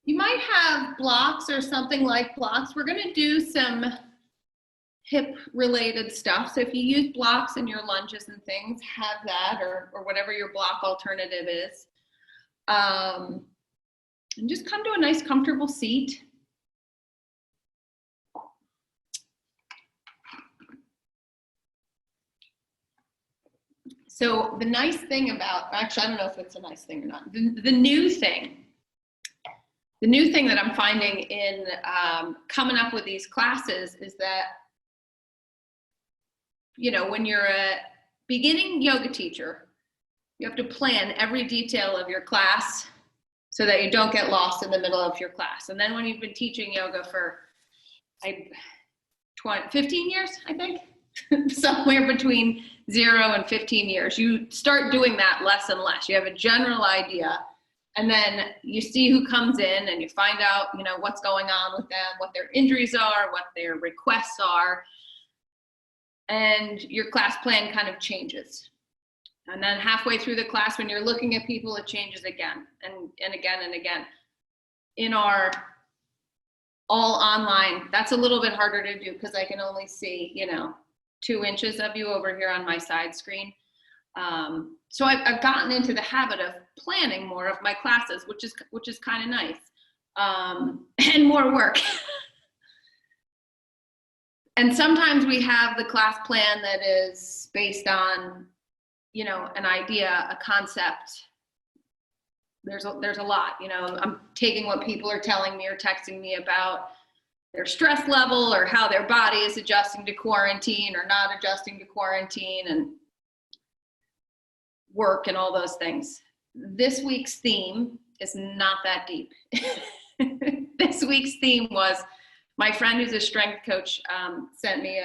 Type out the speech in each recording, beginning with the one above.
You might have blocks or something like blocks. We're going to do some hip related stuff. So if you use blocks in your lunges and things, have that or whatever your block alternative is. And just come to a nice comfortable seat. So the nice thing about, actually, I don't know if it's a nice thing or not. The new thing that I'm finding in coming up with these classes is that, you know, when you're a beginning yoga teacher, you have to plan every detail of your class so that you don't get lost in the middle of your class. And then when you've been teaching yoga for 15 years, I think, somewhere between 0 and 15 years, you start doing that less and less. You have a general idea, and then you see who comes in and you find out, you know, what's going on with them, what their injuries are, what their requests are, and your class plan kind of changes. And then halfway through the class, when you're looking at people, it changes again and again and again. In our all online, that's a little bit harder to do because I can only see, you know, 2 inches of you over here on my side screen. So I've gotten into the habit of planning more of my classes, which is kind of nice, and more work. And sometimes we have the class plan that is based on, you know, an idea, a concept. There's a lot, you know, I'm taking what people are telling me or texting me about their stress level or how their body is adjusting to quarantine or not adjusting to quarantine and work and all those things. This week's theme is not that deep. This week's theme was, my friend who's a strength coach sent me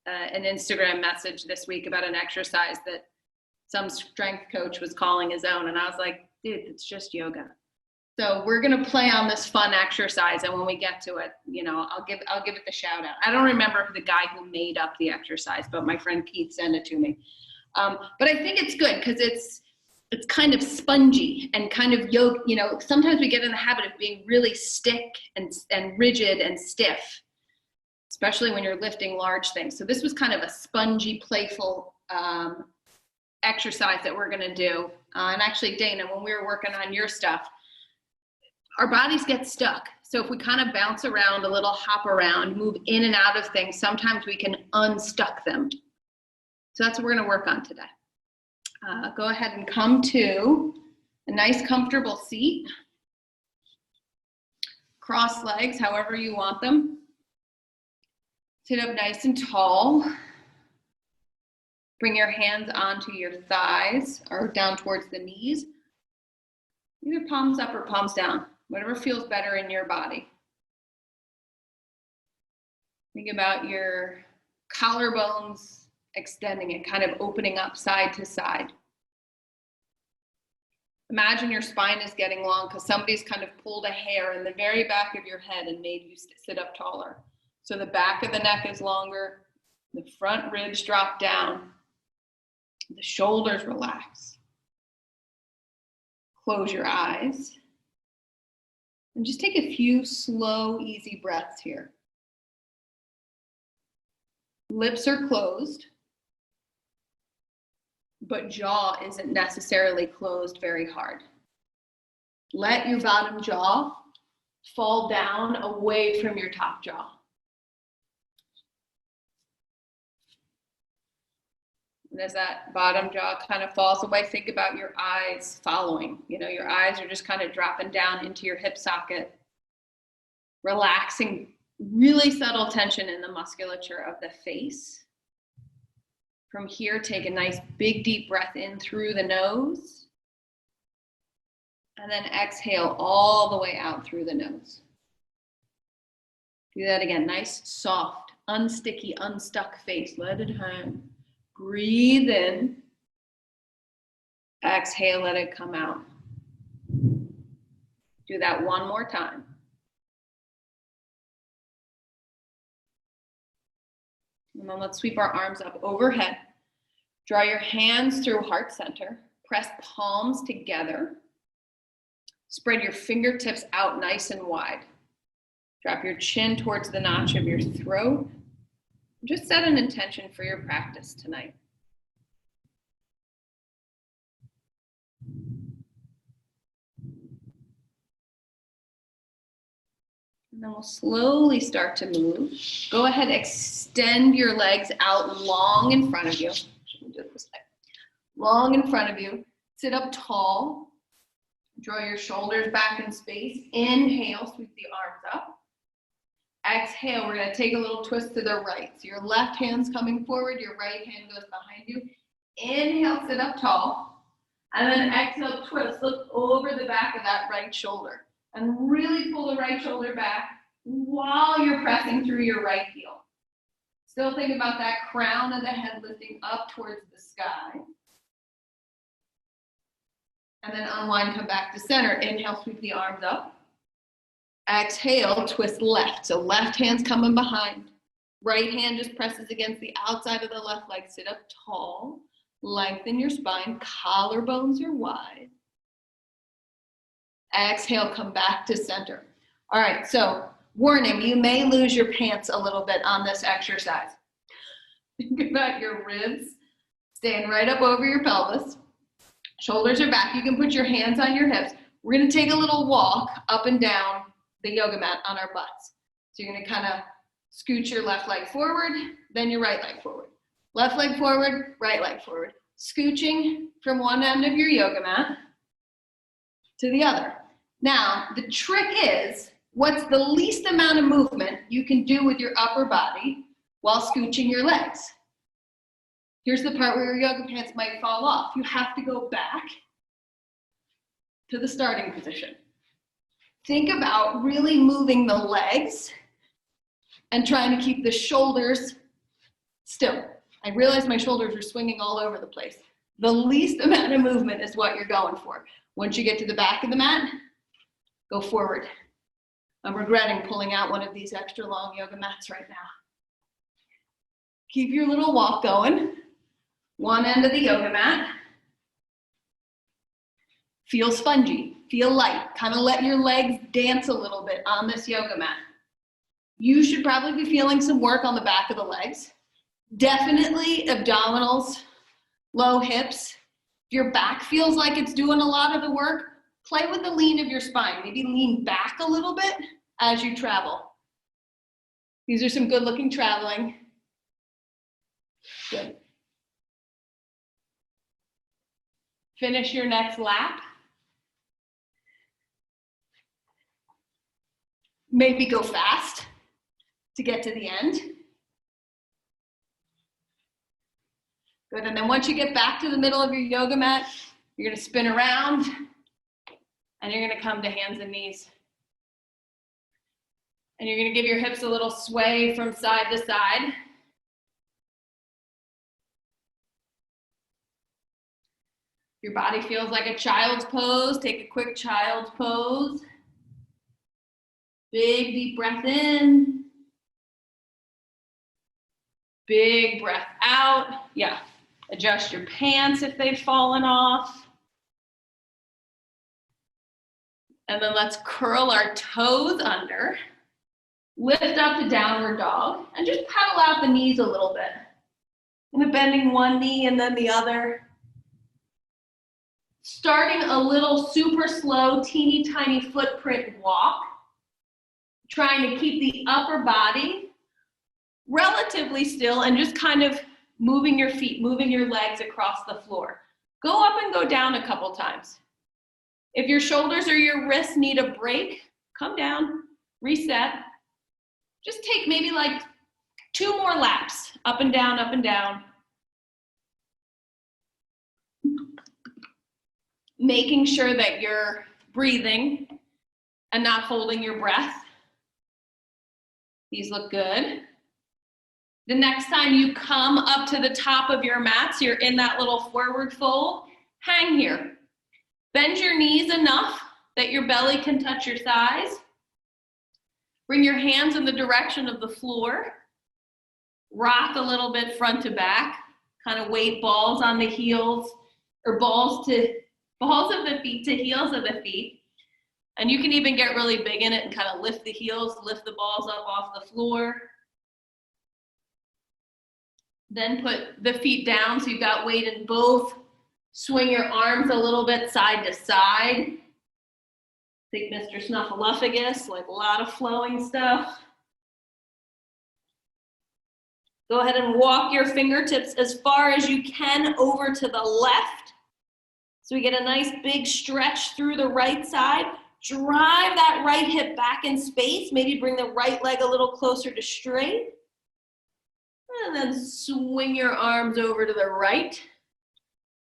an Instagram message this week about an exercise that some strength coach was calling his own. And I was like, dude, it's just yoga. So we're going to play on this fun exercise. And when we get to it, you know, I'll give it the shout out. I don't remember the guy who made up the exercise, but my friend Keith sent it to me. But I think it's good because it's kind of spongy and kind of yoga. You know, sometimes we get in the habit of being really stiff and rigid and stiff, especially when you're lifting large things. So this was kind of a spongy, playful exercise that we're going to do. And actually, Dana, when we were working on your stuff, our bodies get stuck. So if we kind of bounce around a little, hop around, move in and out of things, sometimes we can unstuck them. So that's what we're going to work on today. Go ahead and come to a nice, comfortable seat. Cross legs, however you want them. Sit up nice and tall. Bring your hands onto your thighs or down towards the knees. Either palms up or palms down, whatever feels better in your body. Think about your collarbones extending and kind of opening up side to side. Imagine your spine is getting long because somebody's kind of pulled a hair in the very back of your head and made you sit up taller. So the back of the neck is longer, the front ribs drop down, the shoulders relax. Close your eyes and just take a few slow, easy breaths here. Lips are closed, but jaw isn't necessarily closed very hard. Let your bottom jaw fall down away from your top jaw. And as that bottom jaw kind of falls away, think about your eyes following. You know, your eyes are just kind of dropping down into your hip socket, relaxing really subtle tension in the musculature of the face. From here, take a nice big deep breath in through the nose. And then exhale all the way out through the nose. Do that again. Nice, soft, unsticky, unstuck face. Let it hang. Breathe in. Exhale, let it come out. Do that one more time. And then let's sweep our arms up overhead. Draw your hands through heart center. Press palms together. Spread your fingertips out nice and wide. Drop your chin towards the notch of your throat. Just set an intention for your practice tonight. And then we'll slowly start to move. Go ahead, extend your legs out long in front of you. Should we do it this way? Long in front of you. Sit up tall. Draw your shoulders back in space. Inhale, sweep the arms up. Exhale, we're gonna take a little twist to the right. So your left hand's coming forward, your right hand goes behind you. Inhale, sit up tall. And then exhale, twist. Look over the back of that right shoulder. And really pull the right shoulder back while you're pressing through your right heel. Still think about that crown of the head lifting up towards the sky. And then unwind, come back to center. Inhale, sweep the arms up. Exhale, twist left. So left hand's coming behind. Right hand just presses against the outside of the left leg. Sit up tall. Lengthen your spine. Collarbones are wide. Exhale, come back to center. All right, so warning, you may lose your pants a little bit on this exercise. Think about your ribs staying right up over your pelvis. Shoulders are back. You can put your hands on your hips. We're going to take a little walk up and down the yoga mat on our butts. So you're going to kind of scoot your left leg forward, then your right leg forward. Left leg forward, right leg forward. Scooching from one end of your yoga mat to the other. Now, the trick is, what's the least amount of movement you can do with your upper body while scooching your legs? Here's the part where your yoga pants might fall off. You have to go back to the starting position. Think about really moving the legs and trying to keep the shoulders still. I realize my shoulders are swinging all over the place. The least amount of movement is what you're going for. Once you get to the back of the mat, go forward. I'm regretting pulling out one of these extra long yoga mats right now. Keep your little walk going. One end of the yoga mat. Feel spongy, feel light. Kind of let your legs dance a little bit on this yoga mat. You should probably be feeling some work on the back of the legs. Definitely abdominals, low hips. If your back feels like it's doing a lot of the work, play with the lean of your spine. Maybe lean back a little bit as you travel. These are some good looking traveling. Good. Finish your next lap. Maybe go fast to get to the end. Good, and then once you get back to the middle of your yoga mat, you're gonna spin around and you're gonna come to hands and knees. And you're gonna give your hips a little sway from side to side. Your body feels like a child's pose. Take a quick child's pose. Big deep breath in. Big breath out. Yeah. Adjust your pants if they've fallen off. And then let's curl our toes under. Lift up to downward dog and just pedal out the knees a little bit. And bending one knee and then the other. Starting a little super slow, teeny tiny footprint walk. Trying to keep the upper body relatively still and just kind of moving your feet, moving your legs across the floor. Go up and go down a couple times. If your shoulders or your wrists need a break, come down, reset. Just take maybe like 2 more laps, up and down, up and down. Making sure that you're breathing and not holding your breath. These look good. The next time you come up to the top of your mats, you're in that little forward fold, hang here. Bend your knees enough that your belly can touch your thighs. Bring your hands in the direction of the floor. Rock a little bit front to back. Kind of weight balls on the heels, or balls of the feet to heels of the feet. And you can even get really big in it and kind of lift the heels, lift the balls up off the floor. Then put the feet down so you've got weight in both. Swing your arms a little bit side to side. Think Mr. Snuffleupagus, like a lot of flowing stuff. Go ahead and walk your fingertips as far as you can over to the left. So we get a nice big stretch through the right side. Drive that right hip back in space. Maybe bring the right leg a little closer to straight. And then swing your arms over to the right.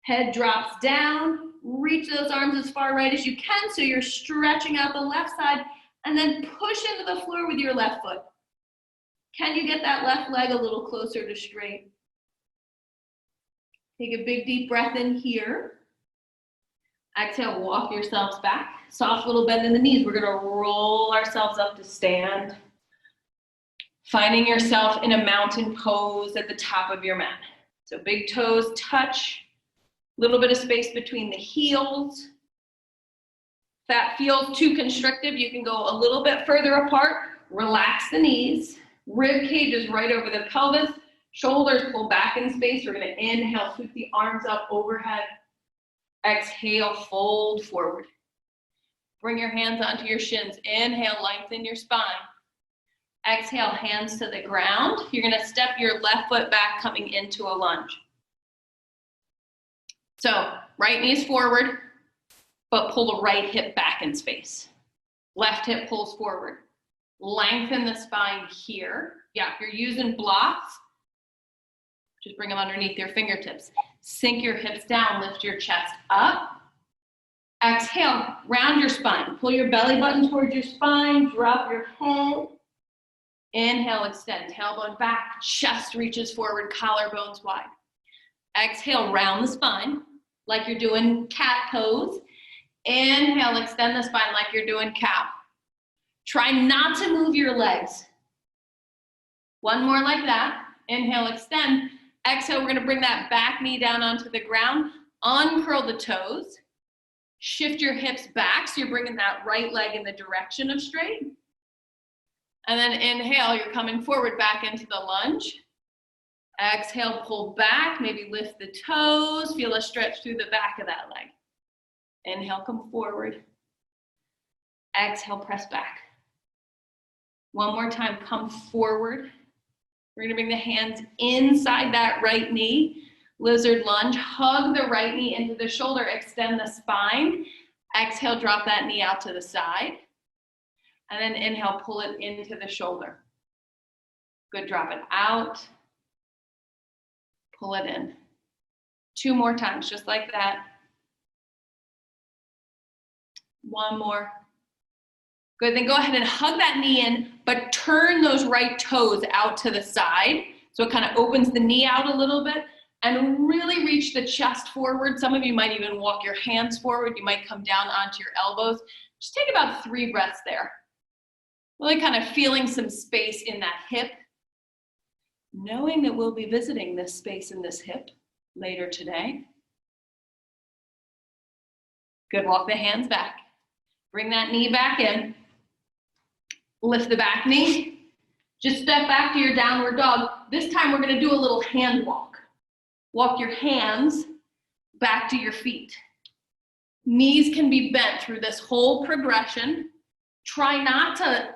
Head drops down. Reach those arms as far right as you can so you're stretching out the left side. And then push into the floor with your left foot. Can you get that left leg a little closer to straight? Take a big deep breath in here. Exhale, walk yourselves back. Soft little bend in the knees. We're gonna roll ourselves up to stand. Finding yourself in a mountain pose at the top of your mat. So big toes touch, little bit of space between the heels. If that feels too constrictive, you can go a little bit further apart. Relax the knees. Rib cage is right over the pelvis. Shoulders pull back in space. We're gonna inhale, sweep the arms up overhead. Exhale, fold forward. Bring your hands onto your shins. Inhale, lengthen your spine. Exhale, hands to the ground. You're gonna step your left foot back, coming into a lunge. So, right knee's forward, but pull the right hip back in space. Left hip pulls forward. Lengthen the spine here. Yeah, if you're using blocks, just bring them underneath your fingertips. Sink your hips down, lift your chest up. Exhale, round your spine. Pull your belly button towards your spine, drop your head. Inhale, extend, tailbone back, chest reaches forward, collarbones wide. Exhale, round the spine like you're doing cat pose. Inhale, extend the spine like you're doing cow. Try not to move your legs. One more like that. Inhale, extend. Exhale, we're gonna bring that back knee down onto the ground. Uncurl the toes. Shift your hips back so you're bringing that right leg in the direction of straight. And then inhale, you're coming forward back into the lunge. Exhale, pull back, maybe lift the toes. Feel a stretch through the back of that leg. Inhale, come forward. Exhale, press back. One more time, come forward. We're gonna bring the hands inside that right knee. Lizard lunge, hug the right knee into the shoulder, extend the spine. Exhale, drop that knee out to the side. And then inhale, pull it into the shoulder. Good, drop it out. Pull it in. 2 more times, just like that. 1 more. Good, then go ahead and hug that knee in, but turn those right toes out to the side. So it kind of opens the knee out a little bit and really reach the chest forward. Some of you might even walk your hands forward. You might come down onto your elbows. Just take about 3 breaths there. Really kind of feeling some space in that hip. Knowing that we'll be visiting this space in this hip later today. Good, walk the hands back. Bring that knee back in. Lift the back knee. Just step back to your downward dog. This time we're gonna do a little hand walk. Walk your hands back to your feet. Knees can be bent through this whole progression. Try not to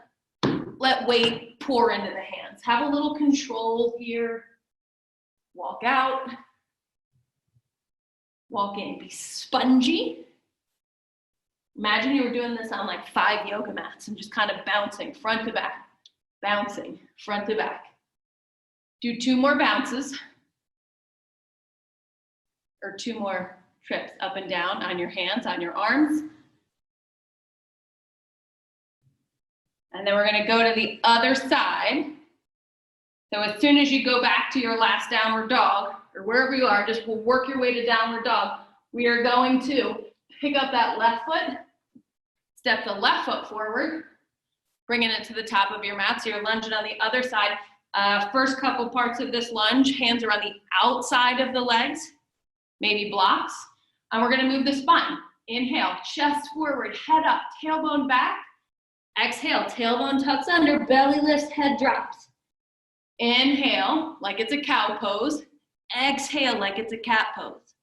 let weight pour into the hands. Have a little control here. Walk out. Walk in, be spongy. Imagine you were doing this on like 5 yoga mats and just kind of bouncing front to back, bouncing front to back. Do 2 more bounces or 2 more trips up and down on your hands, on your arms. And then we're gonna go to the other side. So as soon as you go back to your last downward dog, or wherever you are, just work your way to downward dog. We are going to pick up that left foot, step the left foot forward, bringing it to the top of your mat. So you're lunging on the other side. First couple parts of this lunge, hands are on the outside of the legs, maybe blocks. And we're gonna move the spine. Inhale, chest forward, head up, tailbone back. Exhale, tailbone tucks under, belly lifts, head drops. Inhale, like it's a cow pose. Exhale, like it's a cat pose.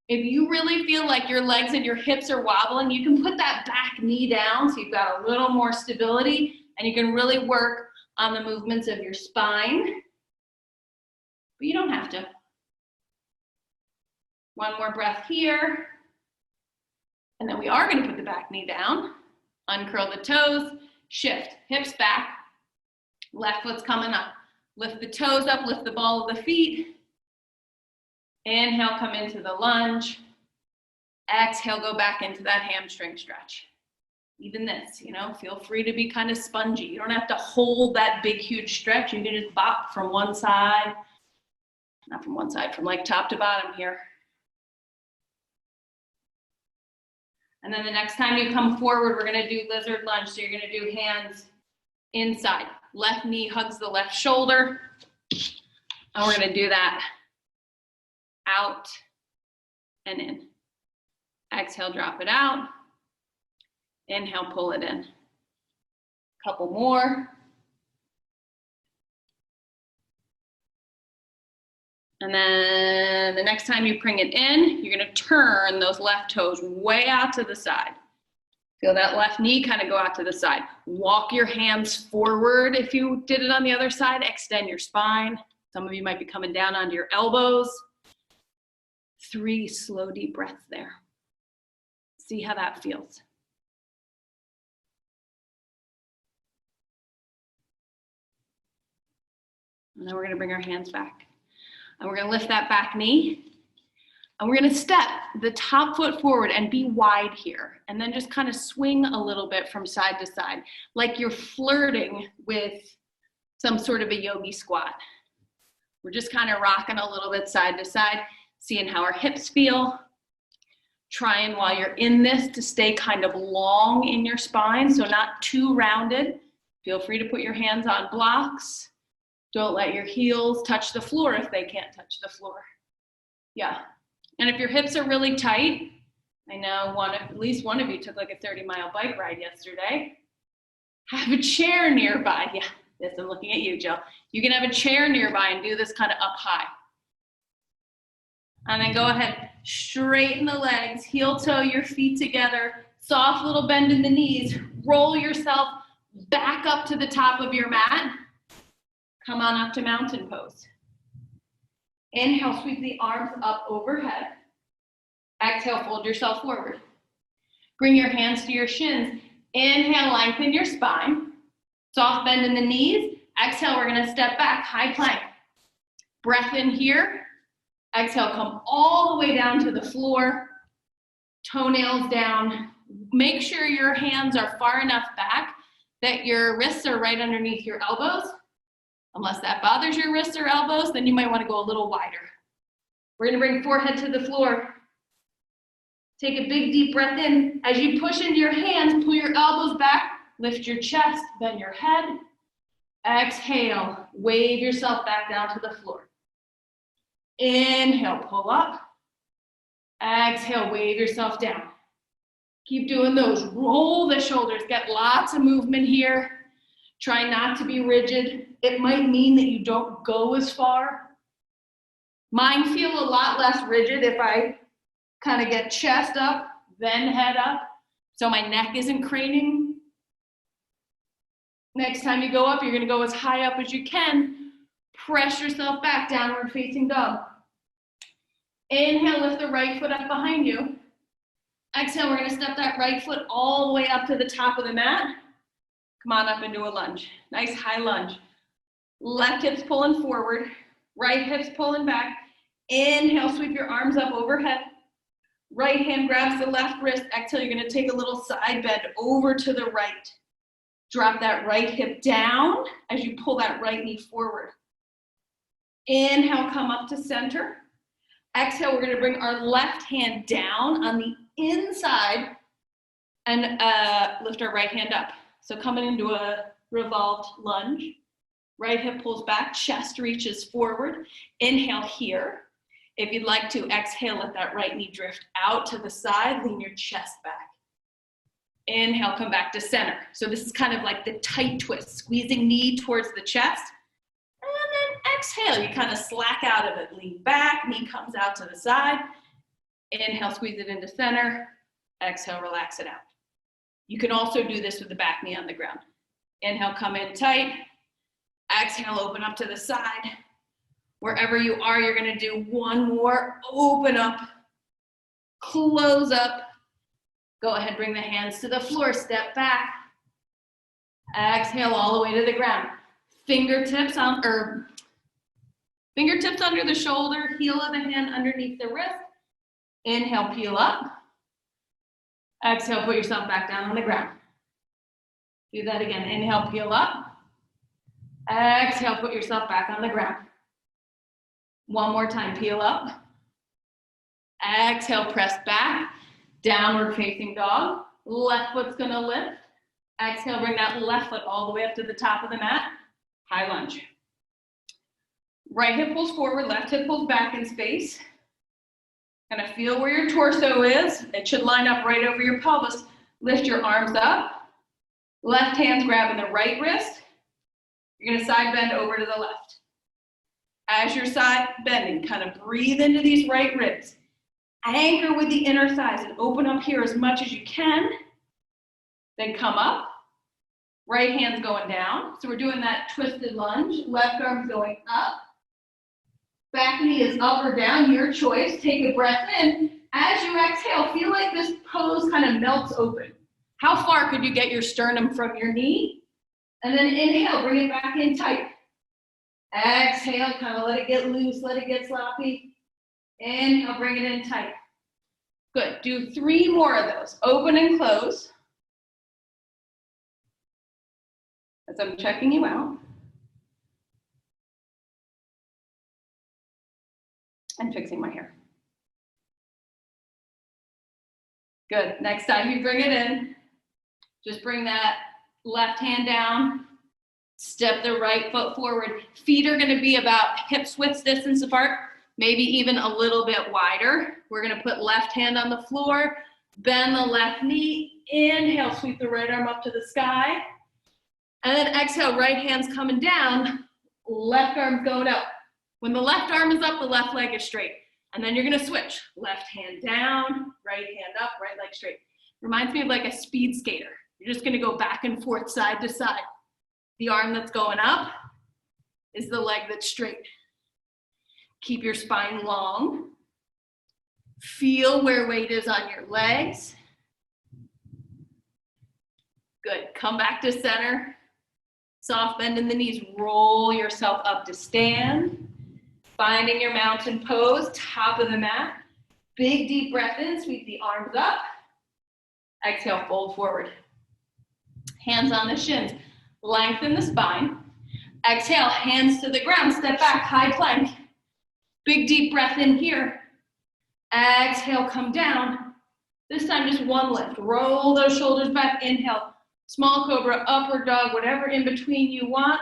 If you really feel like your legs and your hips are wobbling, you can put that back knee down so you've got a little more stability, and you can really work on the movements of your spine. But you don't have to. One more breath here. And then we are going to put the back knee down. Uncurl the toes, shift, hips back. Left foot's coming up. Lift the toes up, lift the ball of the feet. Inhale, come into the lunge. Exhale, go back into that hamstring stretch. Even this, you know, feel free to be kind of spongy. You don't have to hold that big, huge stretch. You can just bop from one side. Not from one side, from like top to bottom here. And then the next time you come forward, we're gonna do lizard lunge. So you're gonna do hands inside. Left knee hugs the left shoulder. And we're gonna do that out and in. Exhale, drop it out. Inhale, pull it in. Couple more. And then the next time you bring it in, you're gonna turn those left toes way out to the side. Feel that left knee kind of go out to the side. Walk your hands forward if you did it on the other side. Extend your spine. Some of you might be coming down onto your elbows. 3 slow, deep breaths there. See how that feels. And then we're gonna bring our hands back. And we're gonna lift that back knee. And we're gonna step the top foot forward and be wide here. And then just kind of swing a little bit from side to side, like you're flirting with some sort of a yogi squat. We're just kind of rocking a little bit side to side, seeing how our hips feel. Trying while you're in this to stay kind of long in your spine, so not too rounded. Feel free to put your hands on blocks. Don't let your heels touch the floor if they can't touch the floor. Yeah. And if your hips are really tight, I know at least one of you took like a 30-mile bike ride yesterday. Have a chair nearby. Yeah, yes, I'm looking at you, Jill. You can have a chair nearby and do this kind of up high. And then go ahead, straighten the legs, heel toe your feet together, soft little bend in the knees, roll yourself back up to the top of your mat. Come on up to mountain pose. Inhale, sweep the arms up overhead. Exhale, fold yourself forward. Bring your hands to your shins. Inhale, lengthen your spine. Soft bend in the knees. Exhale, we're gonna step back, high plank. Breath in here. Exhale, come all the way down to the floor. Toenails down. Make sure your hands are far enough back that your wrists are right underneath your elbows. Unless that bothers your wrists or elbows, then you might want to go a little wider. We're going to bring forehead to the floor. Take a big deep breath in. As you push into your hands, pull your elbows back, lift your chest, bend your head. Exhale, wave yourself back down to the floor. Inhale, pull up. Exhale, wave yourself down. Keep doing those. Roll the shoulders. Get lots of movement here. Try not to be rigid. It might mean that you don't go as far. Mine feel a lot less rigid if I kind of get chest up, then head up, so my neck isn't craning. Next time you go up, you're gonna go as high up as you can. Press yourself back, downward facing dog. Inhale, lift the right foot up behind you. Exhale, we're gonna step that right foot all the way up to the top of the mat. Come on up into a lunge. Nice high lunge. Left hip's pulling forward, right hip's pulling back. Inhale, sweep your arms up overhead. Right hand grabs the left wrist. Exhale, you're gonna take a little side bend over to the right. Drop that right hip down as you pull that right knee forward. Inhale, come up to center. Exhale, we're gonna bring our left hand down on the inside and lift our right hand up. So coming into a revolved lunge. Right hip pulls back, chest reaches forward. Inhale here. If you'd like to, exhale, let that right knee drift out to the side, lean your chest back. Inhale, come back to center. So this is kind of like the tight twist, squeezing knee towards the chest. And then exhale, you kind of slack out of it. Lean back, knee comes out to the side. Inhale, squeeze it into center. Exhale, relax it out. You can also do this with the back knee on the ground. Inhale, come in tight. Exhale, open up to the side. Wherever you are, you're gonna do one more. Open up, close up. Go ahead, bring the hands to the floor, step back. Exhale all the way to the ground. Fingertips under the shoulder, heel of the hand underneath the wrist. Inhale, peel up. Exhale, put yourself back down on the ground. Do that again. Inhale, peel up. Exhale, put yourself back on the ground. One more time, peel up. Exhale, press back. Downward facing dog. Left foot's gonna lift. Exhale, bring that left foot all the way up to the top of the mat. High lunge. Right hip pulls forward, left hip pulls back in space. Kind of feel where your torso is. It should line up right over your pelvis. Lift your arms up. Left hand's grabbing the right wrist. You're gonna side bend over to the left. As you're side bending, kind of breathe into these right ribs. Anchor with the inner thighs and open up here as much as you can. Then come up. Right hand's going down. So we're doing that twisted lunge. Left arm's going up. Back knee is up or down, your choice. Take a breath in. As you exhale, feel like this pose kind of melts open. How far could you get your sternum from your knee? And then inhale, bring it back in tight. Exhale, kind of let it get loose, let it get sloppy. Inhale, bring it in tight. Good, do 3 more of those. Open and close. As I'm checking you out. And fixing my hair. Good, next time you bring it in, just bring that left hand down, step the right foot forward. Feet are gonna be about hips width distance apart, maybe even a little bit wider. We're gonna put left hand on the floor, bend the left knee, inhale, sweep the right arm up to the sky, and then exhale, right hand's coming down, left arm's going up. When the left arm is up, the left leg is straight. And then you're gonna switch. Left hand down, right hand up, right leg straight. Reminds me of like a speed skater. You're just gonna go back and forth, side to side. The arm that's going up is the leg that's straight. Keep your spine long. Feel where weight is on your legs. Good, come back to center. Soft bend in the knees, roll yourself up to stand. Finding your mountain pose, top of the mat. Big deep breath in, sweep the arms up. Exhale, fold forward. Hands on the shins, lengthen the spine. Exhale, hands to the ground, step back, high plank. Big deep breath in here. Exhale, come down. This time just one lift. Roll those shoulders back, inhale. Small cobra, upward dog, whatever in between you want.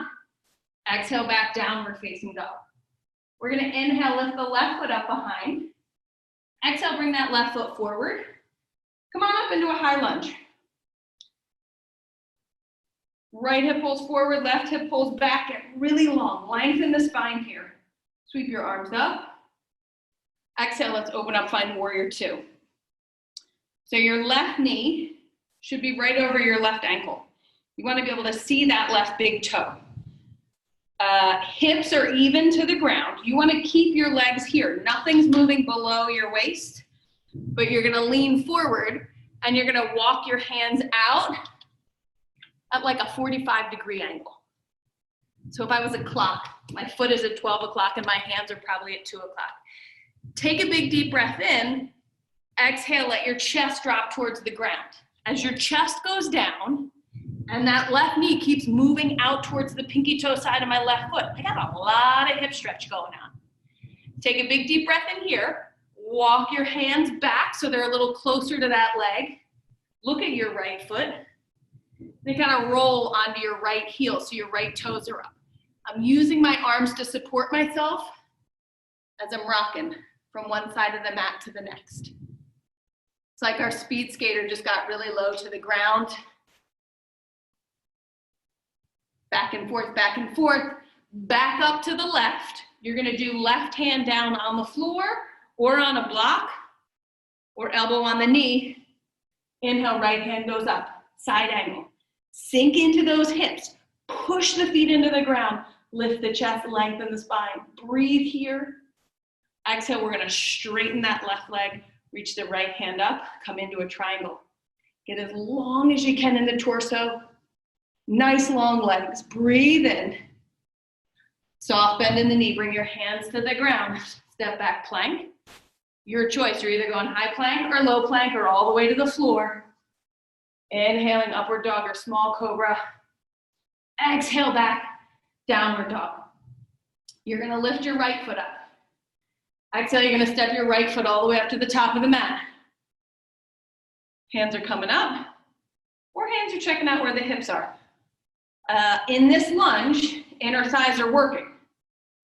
Exhale, back, downward facing dog. We're gonna inhale, lift the left foot up behind. Exhale, bring that left foot forward. Come on up into a high lunge. Right hip pulls forward, left hip pulls back, get really long. Lengthen the spine here. Sweep your arms up. Exhale, let's open up, find warrior 2. So your left knee should be right over your left ankle. You wanna be able to see that left big toe. Hips are even to the ground. You want to keep your legs here. Nothing's moving below your waist, but you're going to lean forward and you're going to walk your hands out at like a 45-degree angle. So if I was a clock, my foot is at 12 o'clock and my hands are probably at 2 o'clock. Take a big deep breath in. Exhale, let your chest drop towards the ground. As your chest goes down, and that left knee keeps moving out towards the pinky toe side of my left foot. I got a lot of hip stretch going on. Take a big deep breath in here. Walk your hands back so they're a little closer to that leg. Look at your right foot. Then kind of roll onto your right heel so your right toes are up. I'm using my arms to support myself as I'm rocking from one side of the mat to the next. It's like our speed skater just got really low to the ground. Back and forth, back and forth. Back up to the left. You're gonna do left hand down on the floor or on a block or elbow on the knee. Inhale, right hand goes up, side angle. Sink into those hips. Push the feet into the ground. Lift the chest, lengthen the spine. Breathe here. Exhale, we're gonna straighten that left leg. Reach the right hand up, come into a triangle. Get as long as you can in the torso. Nice long legs. Breathe in. Soft bend in the knee. Bring your hands to the ground. Step back plank. Your choice. You're either going high plank or low plank or all the way to the floor. Inhaling upward dog or small cobra. Exhale back, downward dog. You're gonna lift your right foot up. Exhale, you're gonna step your right foot all the way up to the top of the mat. Hands are coming up, or hands are checking out where the hips are. In this lunge, inner thighs are working.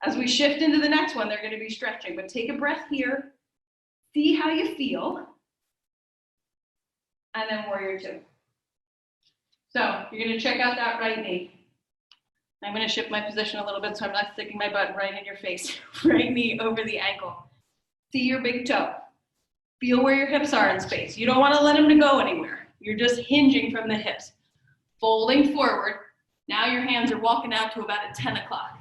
As we shift into the next one, they're gonna be stretching, but take a breath here, see how you feel, and then warrior two. So you're gonna check out that right knee. I'm gonna shift my position a little bit so I'm not sticking my butt right in your face. Right knee over the ankle. See your big toe. Feel where your hips are in space. You don't wanna let them to go anywhere. You're just hinging from the hips. Folding forward. Now your hands are walking out to about a 10 o'clock.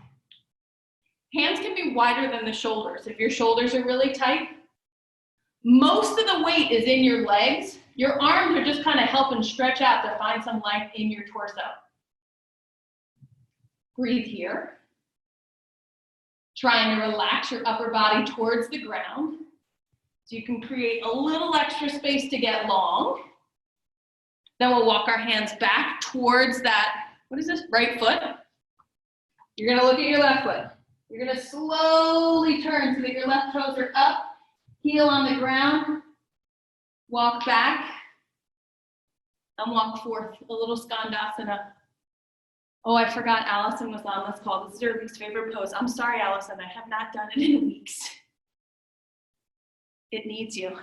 Hands can be wider than the shoulders. If your shoulders are really tight, most of the weight is in your legs. Your arms are just kind of helping stretch out to find some length in your torso. Breathe here. Trying to relax your upper body towards the ground. So you can create a little extra space to get long. Then we'll walk our hands back towards that, what is this, right foot. You're gonna look at your left foot. You're gonna slowly turn so that your left toes are up, heel on the ground. Walk back and walk forth, a little skandasana. Oh, I forgot Allison was on this call. This is her least favorite pose. I'm sorry, Allison, I have not done it in weeks. It needs you.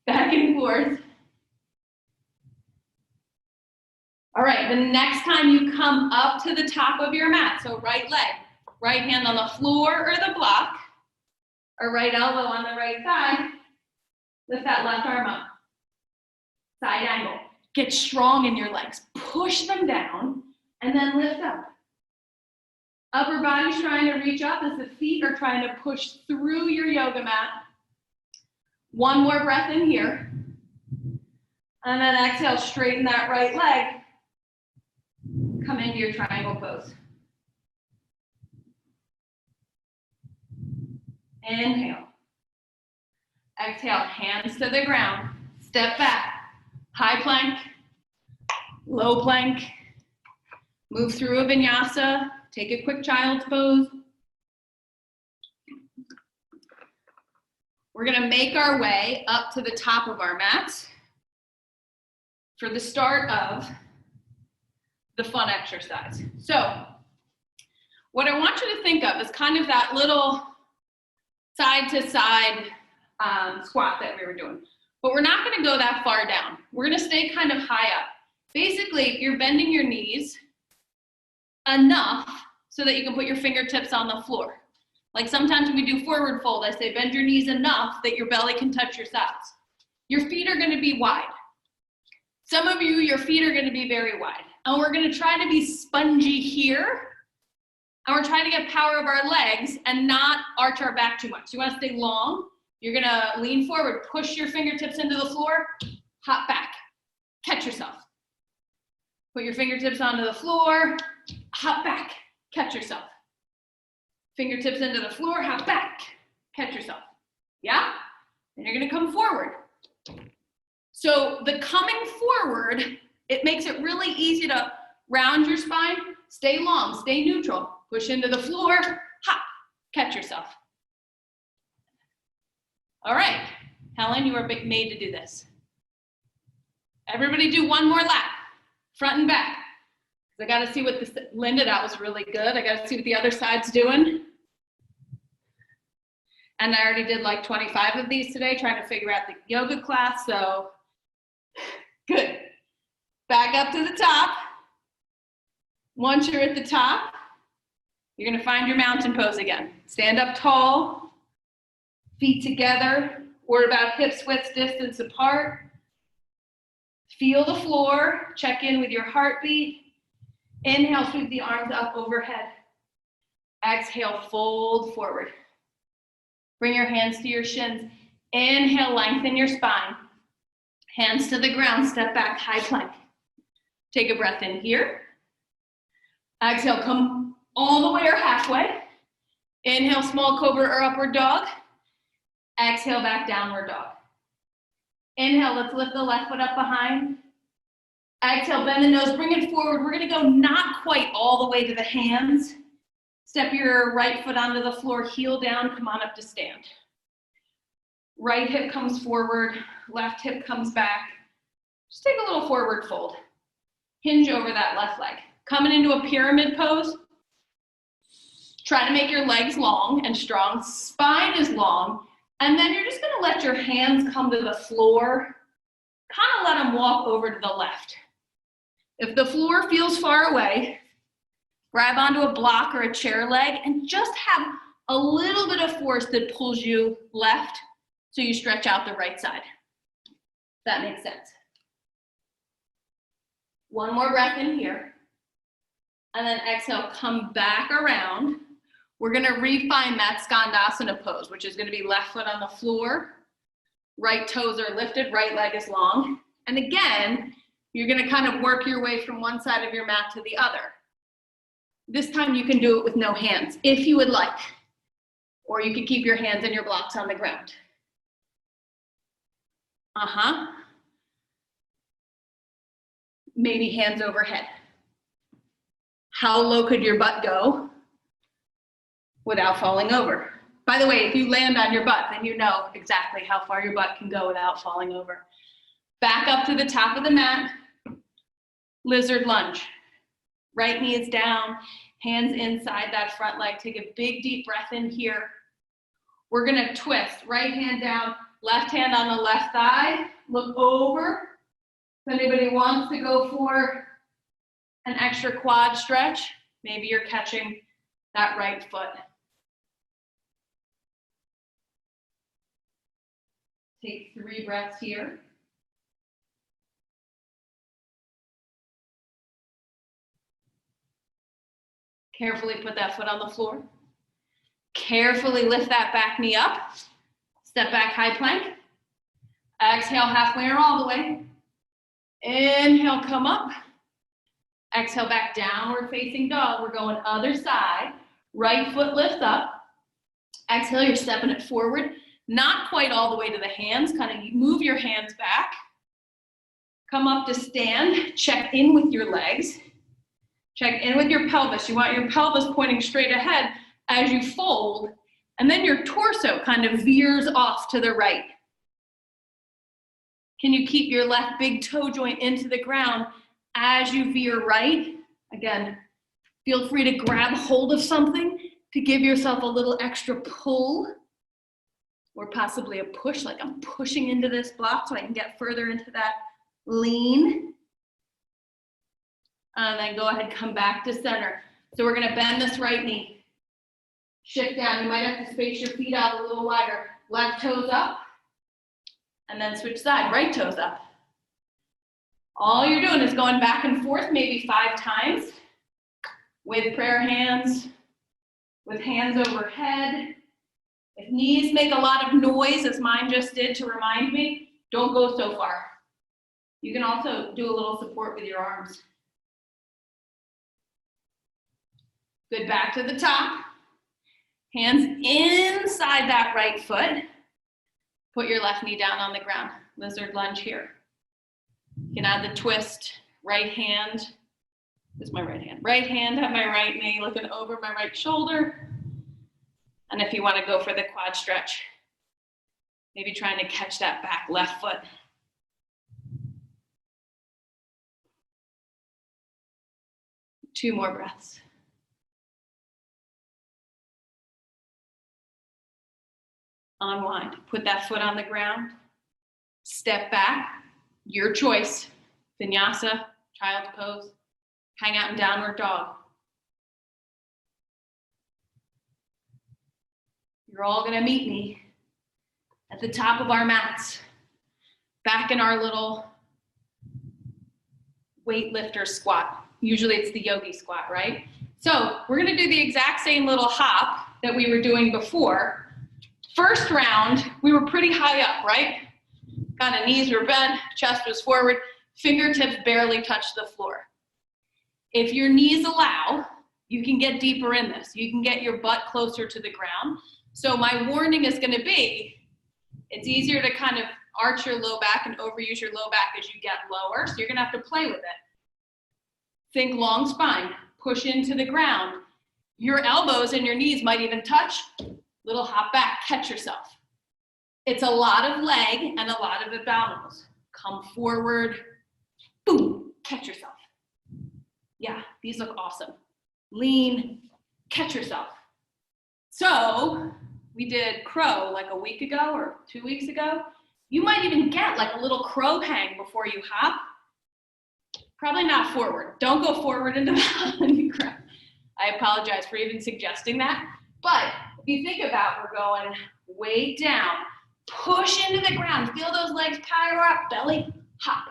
Back and forth. All right, the next time you come up to the top of your mat, so right leg, right hand on the floor or the block, or right elbow on the right side, lift that left arm up. Side angle. Get strong in your legs. Push them down and then lift up. Upper body's trying to reach up as the feet are trying to push through your yoga mat. One more breath in here. And then exhale, straighten that right leg. Come into your triangle pose. Inhale. Exhale, hands to the ground. Step back. High plank, low plank. Move through a vinyasa. Take a quick child's pose. We're gonna make our way up to the top of our mat for the start of the fun exercise. So what I want you to think of is kind of that little side to side squat that we were doing. But we're not gonna go that far down. We're gonna stay kind of high up. Basically, you're bending your knees enough so that you can put your fingertips on the floor. Like sometimes when we do forward fold, I say bend your knees enough that your belly can touch your sides. Your feet are gonna be wide. Some of you, your feet are gonna be very wide. And we're gonna try to be spongy here. And we're trying to get power of our legs and not arch our back too much. You wanna stay long. You're gonna lean forward, push your fingertips into the floor, hop back, catch yourself. Put your fingertips onto the floor, hop back, catch yourself. Fingertips into the floor, hop back, catch yourself. Yeah? And you're gonna come forward. So the coming forward, it makes it really easy to round your spine, stay long, stay neutral, push into the floor, hop, catch yourself. All right, Helen, you are made to do this. Everybody do one more lap, front and back. I gotta see what this, Linda, that was really good. I gotta see what the other side's doing. And I already did like 25 of these today, trying to figure out the yoga class, so good. Back up to the top. Once you're at the top, you're gonna find your mountain pose again. Stand up tall, feet together, or about hips width distance apart. Feel the floor, check in with your heartbeat. Inhale, sweep the arms up overhead. Exhale, fold forward. Bring your hands to your shins. Inhale, lengthen your spine. Hands to the ground, step back, high plank. Take a breath in here. Exhale, come all the way or halfway. Inhale, small cobra or upward dog. Exhale, back downward dog. Inhale, let's lift the left foot up behind. Exhale, bend the nose, bring it forward. We're gonna go not quite all the way to the hands. Step your right foot onto the floor, heel down, come on up to stand. Right hip comes forward, left hip comes back. Just take a little forward fold. Hinge over that left leg. Coming into a pyramid pose. Try to make your legs long and strong. Spine is long. And then you're just gonna let your hands come to the floor. Kind of let them walk over to the left. If the floor feels far away, grab onto a block or a chair leg and just have a little bit of force that pulls you left so you stretch out the right side. That makes sense. One more breath in here. And then exhale, come back around. We're gonna refine that Skandasana pose, which is gonna be left foot on the floor, right toes are lifted, right leg is long. And again, you're gonna kind of work your way from one side of your mat to the other. This time you can do it with no hands, if you would like. Or you can keep your hands and your blocks on the ground. Maybe hands overhead. How low could your butt go without falling over? By the way, if you land on your butt, then you know exactly how far your butt can go without falling over. Back up to the top of the mat, lizard lunge. Right knee is down, hands inside that front leg. Take a big deep breath in here. We're gonna twist, right hand down, left hand on the left thigh, look over. If anybody wants to go for an extra quad stretch, maybe you're catching that right foot. Take 3 breaths here. Carefully put that foot on the floor. Carefully lift that back knee up. Step back, high plank. Exhale, halfway or all the way. Inhale, come up. Exhale, back downward facing dog. We're going other side. Right foot lifts up. Exhale, you're stepping it forward. Not quite all the way to the hands. Kind of move your hands back. Come up to stand. Check in with your legs. Check in with your pelvis. You want your pelvis pointing straight ahead as you fold, and then your torso kind of veers off to the right. Can you keep your left big toe joint into the ground as you veer right? Again, feel free to grab hold of something to give yourself a little extra pull, or possibly a push, like I'm pushing into this block so I can get further into that lean. And then go ahead, come back to center. So we're gonna bend this right knee. Shift down, you might have to space your feet out a little wider. Left toes up, and then switch side, right toes up. All you're doing is going back and forth maybe 5 times with prayer hands, with hands overhead. If knees make a lot of noise, as mine just did to remind me, don't go so far. You can also do a little support with your arms. Good, back to the top. Hands inside that right foot. Put your left knee down on the ground. Lizard lunge here. You can add the twist. Right hand. This is my right hand. Right hand on my right knee, looking over my right shoulder. And if you want to go for the quad stretch, maybe trying to catch that back left foot. Two more breaths. unwind. Put that foot on the ground, step back, your choice. Vinyasa, child's pose, hang out in downward dog. You're all gonna meet me at the top of our mats, back in our little weightlifter squat. Usually it's the yogi squat, right? So we're gonna do the exact same little hop that we were doing before. First round, we were pretty high up, right? Kind of knees were bent, chest was forward, fingertips barely touched the floor. If your knees allow, you can get deeper in this. You can get your butt closer to the ground. So my warning is gonna be, it's easier to kind of arch your low back and overuse your low back as you get lower. So you're gonna have to play with it. Think long spine, push into the ground. Your elbows and your knees might even touch. Little hop back, catch yourself. It's a lot of leg and a lot of abdominals. Come forward, boom, catch yourself. Yeah, these look awesome. Lean, catch yourself. So we did crow like a week ago or 2 weeks ago. You might even get like a little crow hang before you hop. Probably not forward. Don't go forward into the crow. I apologize for even suggesting that. But if you think about, we're going way down, push into the ground, feel those legs power up, belly, hop.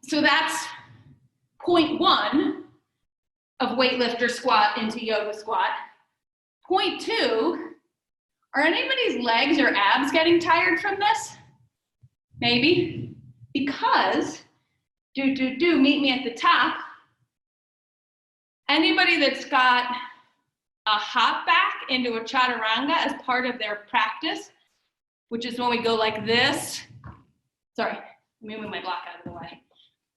So that's point 1 of weightlifter squat into yoga squat. Point 2, are anybody's legs or abs getting tired from this? Maybe. Because, meet me at the top. Anybody that's got a hop back into a chaturanga as part of their practice, which is when we go like this. Sorry, let me move my block out of the way.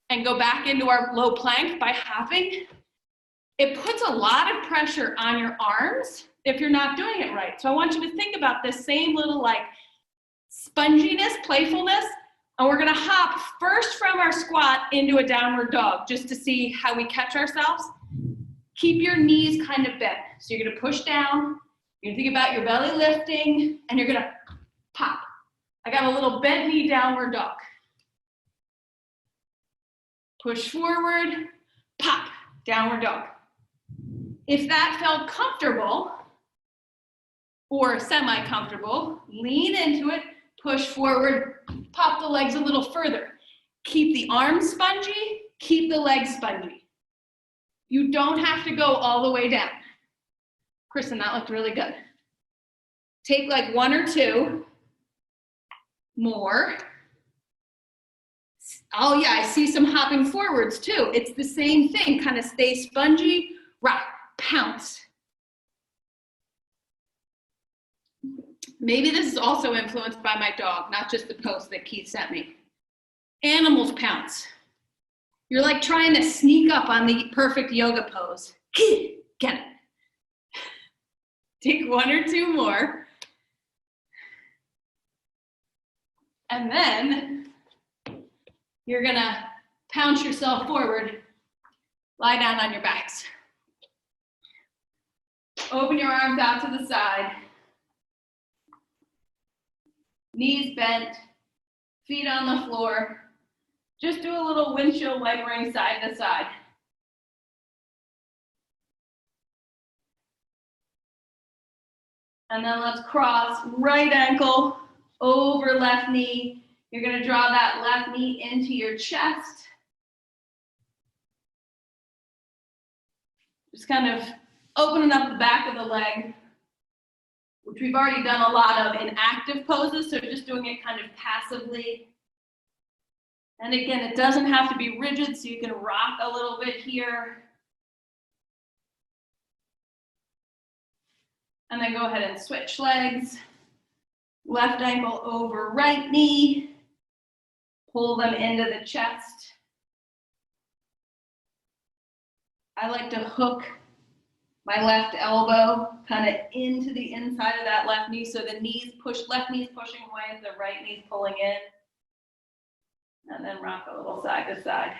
And go back into our low plank by hopping. It puts a lot of pressure on your arms if you're not doing it right. So I want you to think about this same little like sponginess, playfulness, and we're gonna hop first from our squat into a downward dog just to see how we catch ourselves. Keep your knees kind of bent. So you're gonna push down, you're gonna think about your belly lifting, and you're gonna pop. I got a little bent knee downward dog. Push forward, pop, downward dog. If that felt comfortable or semi-comfortable, lean into it, push forward, pop the legs a little further. Keep the arms spongy, keep the legs spongy. You don't have to go all the way down. Kristen, that looked really good. Take like 1 or 2 more. Oh yeah, I see some hopping forwards too. It's the same thing, kind of stay spongy, rock, pounce. Maybe this is also influenced by my dog, not just the post that Keith sent me. Animals pounce. You're like trying to sneak up on the perfect yoga pose. Get it. Take 1 or 2 more. And then you're gonna pounce yourself forward, lie down on your backs. Open your arms out to the side. Knees bent, feet on the floor. Just do a little windshield wipering side to side. And then let's cross right ankle over left knee. You're gonna draw that left knee into your chest. Just kind of opening up the back of the leg, which we've already done a lot of in active poses, so just doing it kind of passively. And again, it doesn't have to be rigid, so you can rock a little bit here. And then go ahead and switch legs. Left ankle over right knee. Pull them into the chest. I like to hook my left elbow kind of into the inside of that left knee, so the knees push, left knee's pushing away, the right knee's pulling in. And then rock a little side to side.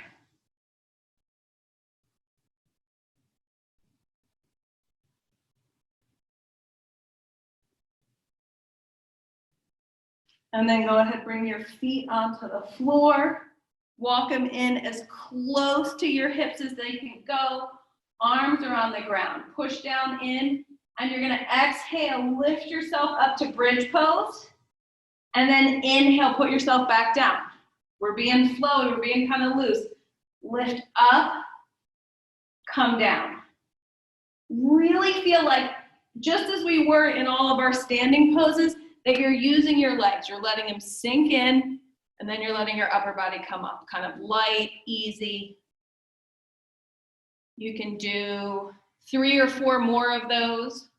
And then go ahead, bring your feet onto the floor. Walk them in as close to your hips as they can go. Arms are on the ground. Push down in, and you're gonna exhale, lift yourself up to bridge pose, and then inhale, put yourself back down. We're being flowy, we're being kind of loose. Lift up, come down. Really feel like, just as we were in all of our standing poses, that you're using your legs. You're letting them sink in, and then you're letting your upper body come up. Kind of light, easy. You can do 3 or 4 more of those.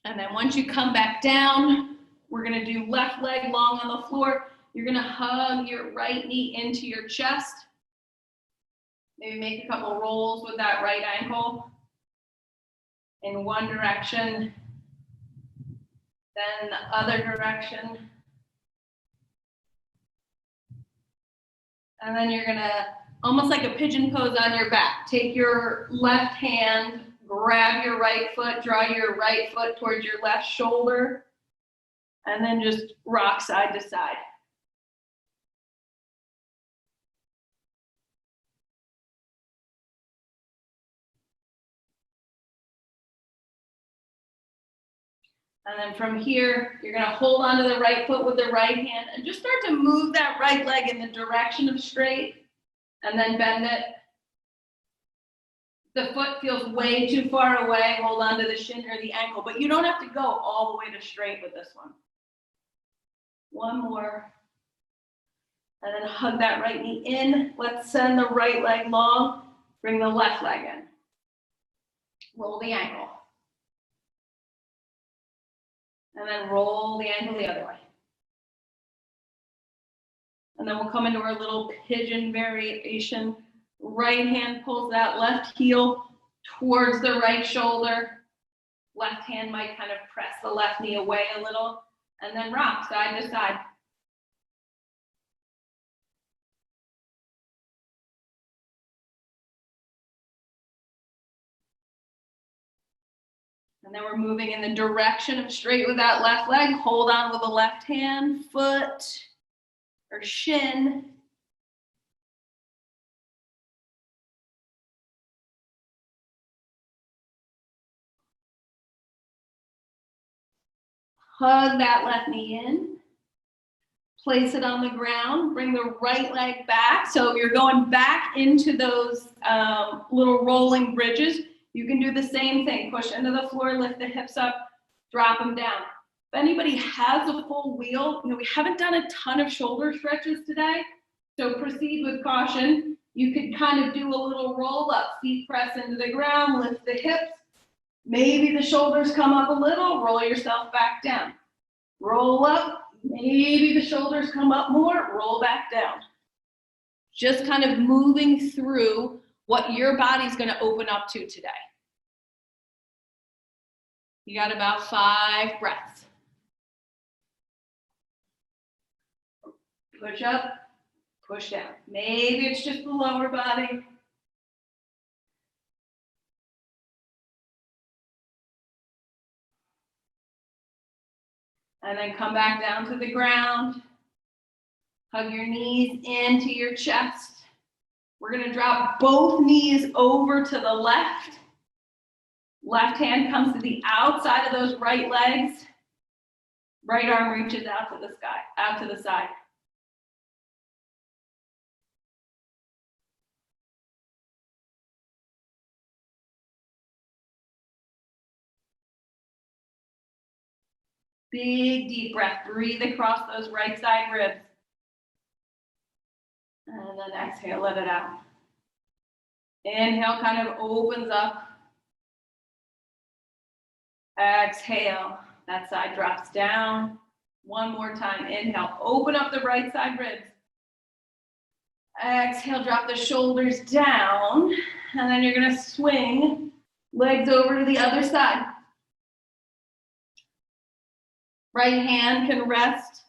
And then once you come back down, we're gonna do left leg long on the floor. You're gonna hug your right knee into your chest. Maybe make a couple rolls with that right ankle in one direction, then the other direction. And then you're gonna, almost like a pigeon pose on your back, take your left hand, grab your right foot, draw your right foot towards your left shoulder, and then just rock side to side. And then from here, you're gonna hold onto the right foot with the right hand and just start to move that right leg in the direction of straight, and then bend it. The foot feels way too far away, hold on to the shin or the ankle, but you don't have to go all the way to straight with this one. One more. And then hug that right knee in. Let's send the right leg long. Bring the left leg in. Roll the ankle. And then roll the ankle the other way. And then we'll come into our little pigeon variation. Right hand pulls that left heel towards the right shoulder. Left hand might kind of press the left knee away a little. And then rock side to side. And then we're moving in the direction of straight with that left leg. Hold on with the left hand, foot, or shin. Hug that left knee in. Place it on the ground. Bring the right leg back. So you're going back into those little rolling bridges. You can do the same thing. Push into the floor, lift the hips up, drop them down. If anybody has a full wheel, we haven't done a ton of shoulder stretches today, so proceed with caution. You could kind of do a little roll up, feet press into the ground, lift the hips. Maybe the shoulders come up a little, roll yourself back down. Roll up, maybe the shoulders come up more, roll back down. Just kind of moving through what your body's gonna open up to today. You got about 5 breaths. Push up, push down. Maybe it's just the lower body. And then come back down to the ground. Hug your knees into your chest. We're gonna drop both knees over to the left. Left hand comes to the outside of those right legs. Right arm reaches out to the sky, out to the side. Big deep breath. Breathe across those right side ribs. And then exhale, let it out. Inhale kind of opens up. Exhale, that side drops down. One more time, inhale, open up the right side ribs. Exhale, drop the shoulders down. And then you're gonna swing legs over to the other side. Right hand can rest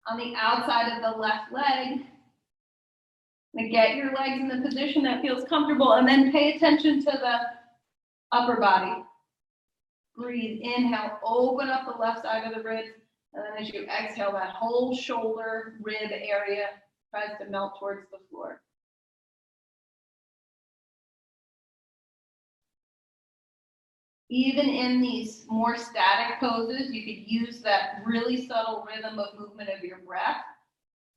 on the outside of the left leg. And get your legs in the position that feels comfortable, and then pay attention to the upper body. Breathe, inhale, open up the left side of the ribs, and then as you exhale, that whole shoulder rib area tries to melt towards the floor. Even in these more static poses, you could use that really subtle rhythm of movement of your breath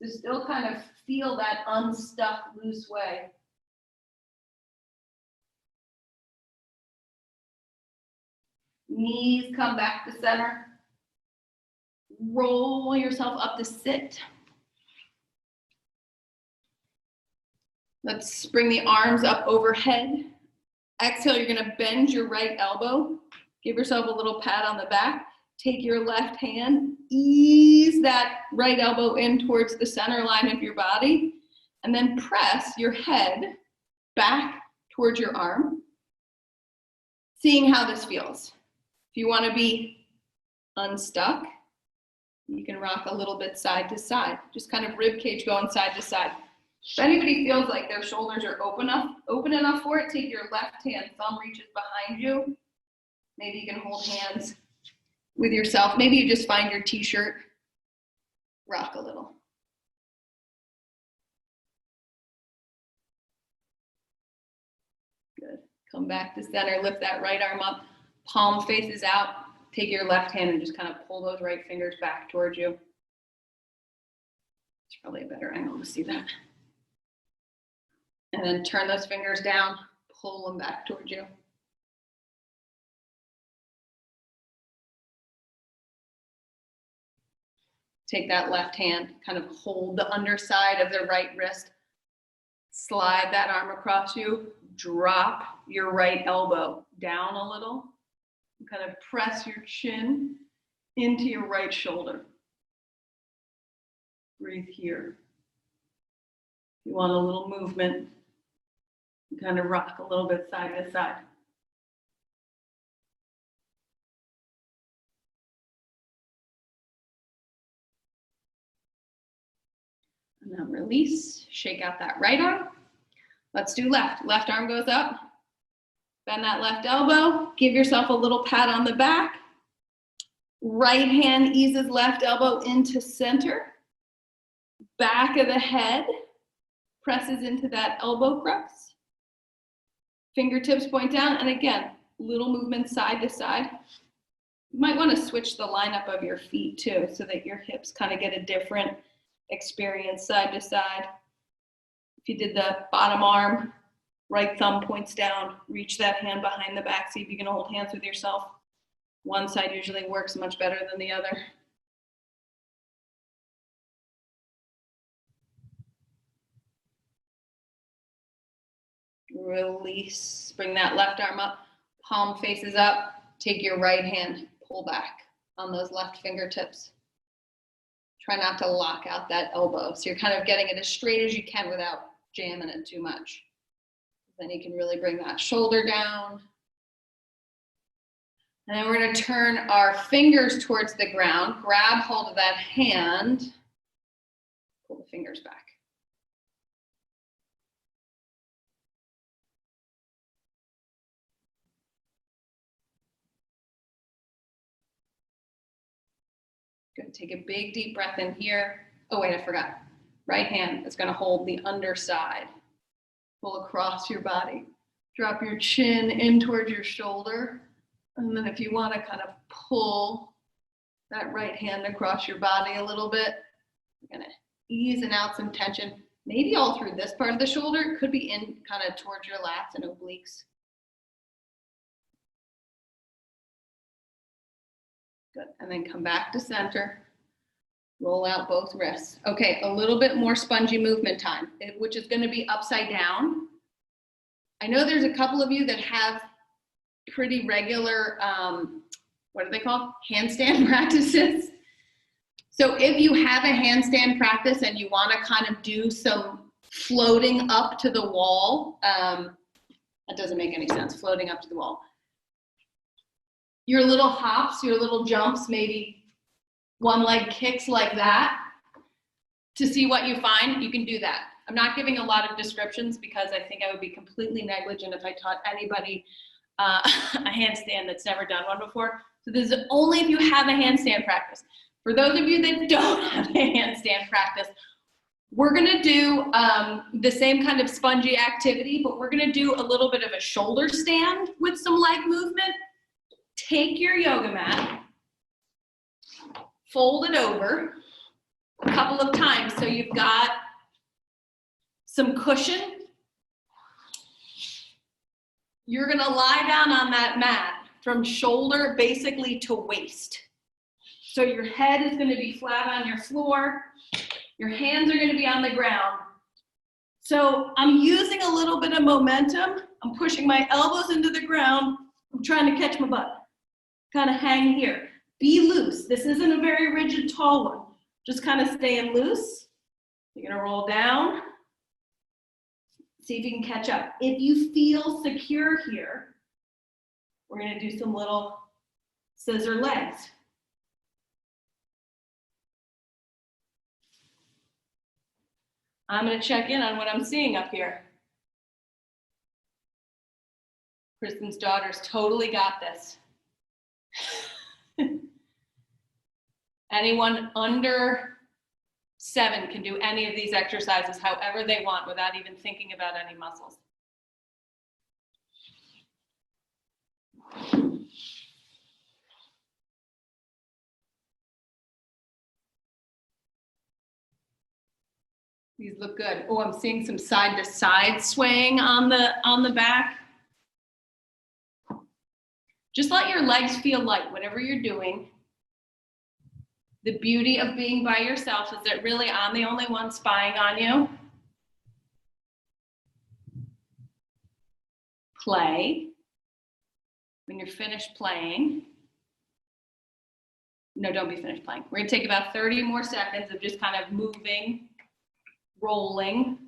to still kind of feel that unstuck, loose way. Knees come back to center. Roll yourself up to sit. Let's bring the arms up overhead. Exhale, you're gonna bend your right elbow. Give yourself a little pat on the back. Take your left hand, ease that right elbow in towards the center line of your body, and then press your head back towards your arm, seeing how this feels. If you wanna be unstuck, you can rock a little bit side to side, just kind of rib cage going side to side. If anybody feels like their shoulders are open enough for it, take your left hand, thumb reaches behind you. Maybe you can hold hands with yourself. Maybe you just find your t-shirt, rock a little. Good. Come back to center, lift that right arm up, palm faces out. Take your left hand and just kind of pull those right fingers back towards you. It's probably a better angle to see that. And then turn those fingers down, pull them back towards you. Take that left hand, kind of hold the underside of the right wrist, slide that arm across you, drop your right elbow down a little, and kind of press your chin into your right shoulder. Breathe here. If you want a little movement, kind of rock a little bit side to side. And then release, shake out that right arm. Let's do left. Left arm goes up. Bend that left elbow. Give yourself a little pat on the back. Right hand eases left elbow into center. Back of the head presses into that elbow crux. Fingertips point down, and again, little movement side to side. You might want to switch the lineup of your feet too, so that your hips kind of get a different experience side to side. If you did the bottom arm, right thumb points down, reach that hand behind the back, see if you can hold hands with yourself. One side usually works much better than the other. Release, bring that left arm up, palm faces up, take your right hand, pull back on those left fingertips. Try not to lock out that elbow. So you're kind of getting it as straight as you can without jamming it too much. Then you can really bring that shoulder down. And then we're going to turn our fingers towards the ground, grab hold of that hand, pull the fingers back. Good, take a big deep breath in here. Oh wait, I forgot. Right hand is gonna hold the underside. Pull across your body. Drop your chin in towards your shoulder. And then if you wanna kind of pull that right hand across your body a little bit, you're gonna ease out some tension, maybe all through this part of the shoulder. It could be in kind of towards your lats and obliques. Good, and then come back to center. Roll out both wrists. Okay, a little bit more spongy movement time, which is gonna be upside down. I know there's a couple of you that have pretty regular, what are they called? Handstand practices. So if you have a handstand practice and you wanna kind of do some floating up to the wall, that doesn't make any sense, floating up to the wall. Your little hops, your little jumps, maybe one leg kicks like that. To see what you find, you can do that. I'm not giving a lot of descriptions because I think I would be completely negligent if I taught anybody a handstand that's never done one before. So this is only if you have a handstand practice. For those of you that don't have a handstand practice, we're gonna do the same kind of spongy activity, but we're gonna do a little bit of a shoulder stand with some leg movement. Take your yoga mat, fold it over a couple of times so you've got some cushion. You're gonna lie down on that mat from shoulder basically to waist. So your head is gonna be flat on your floor. Your hands are gonna be on the ground. So I'm using a little bit of momentum. I'm pushing my elbows into the ground. I'm trying to catch my butt. Kind of hang here. Be loose. This isn't a very rigid tall one. Just kind of staying loose. You're gonna roll down. See if you can catch up. If you feel secure here, we're gonna do some little scissor legs. I'm gonna check in on what I'm seeing up here. Kristen's daughter's totally got this. Anyone under 7 can do any of these exercises however they want without even thinking about any muscles. These look good. Oh, I'm seeing some side to side swaying on the back. Just let your legs feel light, whatever you're doing. The beauty of being by yourself is that really I'm the only one spying on you. Play. When you're finished playing, no, don't be finished playing. We're gonna take about 30 more seconds of just kind of moving, rolling.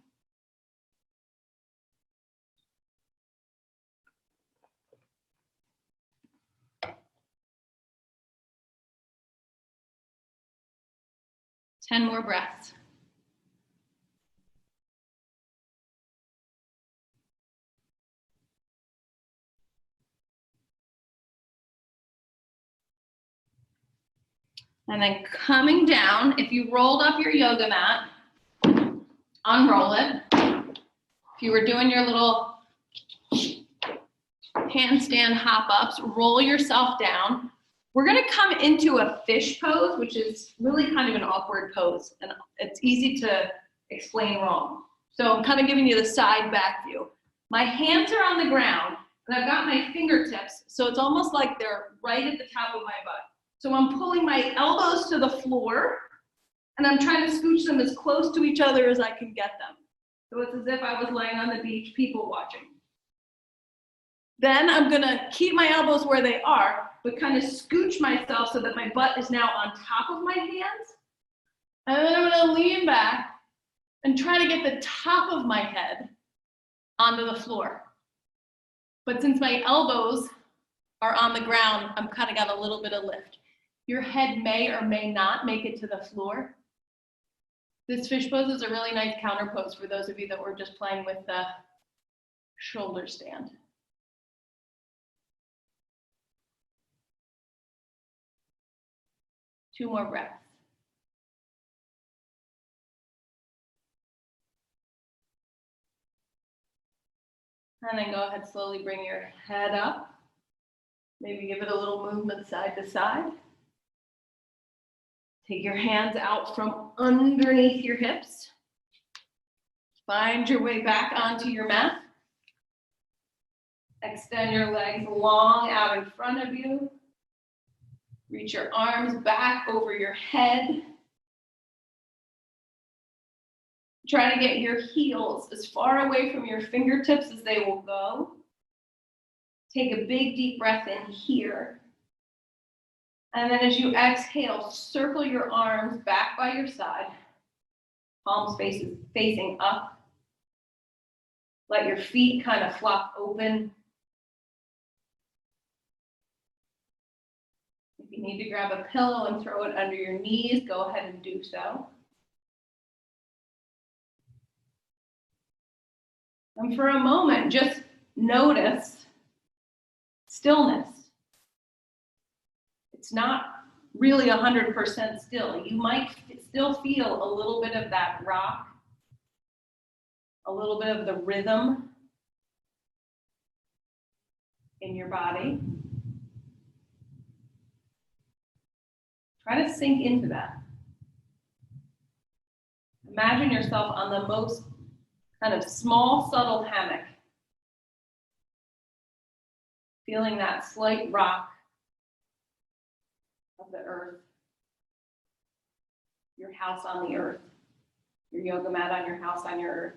Ten more breaths. And then coming down, if you rolled up your yoga mat, unroll it. If you were doing your little handstand hop ups, roll yourself down. We're gonna come into a fish pose, which is really kind of an awkward pose, and it's easy to explain wrong. So I'm kind of giving you the side back view. My hands are on the ground, and I've got my fingertips, so it's almost like they're right at the top of my butt. So I'm pulling my elbows to the floor, and I'm trying to scooch them as close to each other as I can get them. So it's as if I was laying on the beach, people watching. Then I'm gonna keep my elbows where they are, but kind of scooch myself so that my butt is now on top of my hands. And then I'm gonna lean back and try to get the top of my head onto the floor. But since my elbows are on the ground, I'm kind of got a little bit of lift. Your head may or may not make it to the floor. This fish pose is a really nice counter pose for those of you that were just playing with the shoulder stand. Two more breaths. And then go ahead, slowly bring your head up. Maybe give it a little movement side to side. Take your hands out from underneath your hips. Find your way back onto your mat. Extend your legs long out in front of you. Reach your arms back over your head. Try to get your heels as far away from your fingertips as they will go. Take a big deep breath in here. And then as you exhale, circle your arms back by your side. Palms facing up. Let your feet kind of flop open. If you need to grab a pillow and throw it under your knees, go ahead and do so. And for a moment, just notice stillness. It's not really 100% still. You might still feel a little bit of that rock, a little bit of the rhythm in your body. Try to sink into that. Imagine yourself on the most kind of small, subtle hammock, feeling that slight rock of the earth, your house on the earth, your yoga mat on your house on your earth.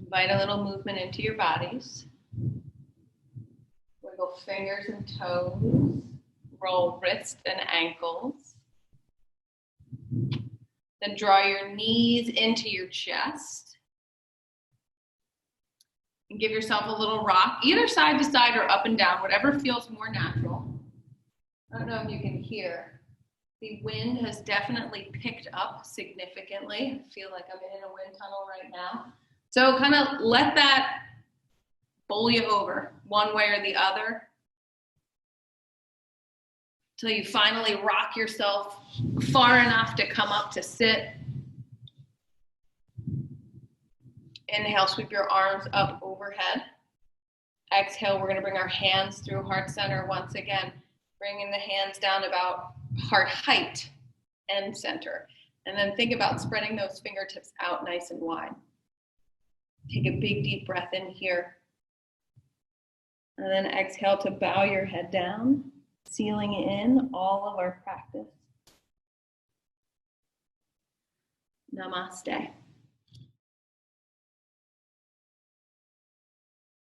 Invite a little movement into your bodies. Wiggle fingers and toes. Roll wrists and ankles. Then draw your knees into your chest. And give yourself a little rock, either side to side or up and down, whatever feels more natural. I don't know if you can hear. The wind has definitely picked up significantly. I feel like I'm in a wind tunnel right now. So kind of let that bowl you over one way or the other till you finally rock yourself far enough to come up to sit. Inhale, sweep your arms up overhead. Exhale, we're going to bring our hands through heart center once again, bringing the hands down about heart height and center. And then think about spreading those fingertips out nice and wide. Take a big deep breath in here. And then exhale to bow your head down, sealing in all of our practice. Namaste.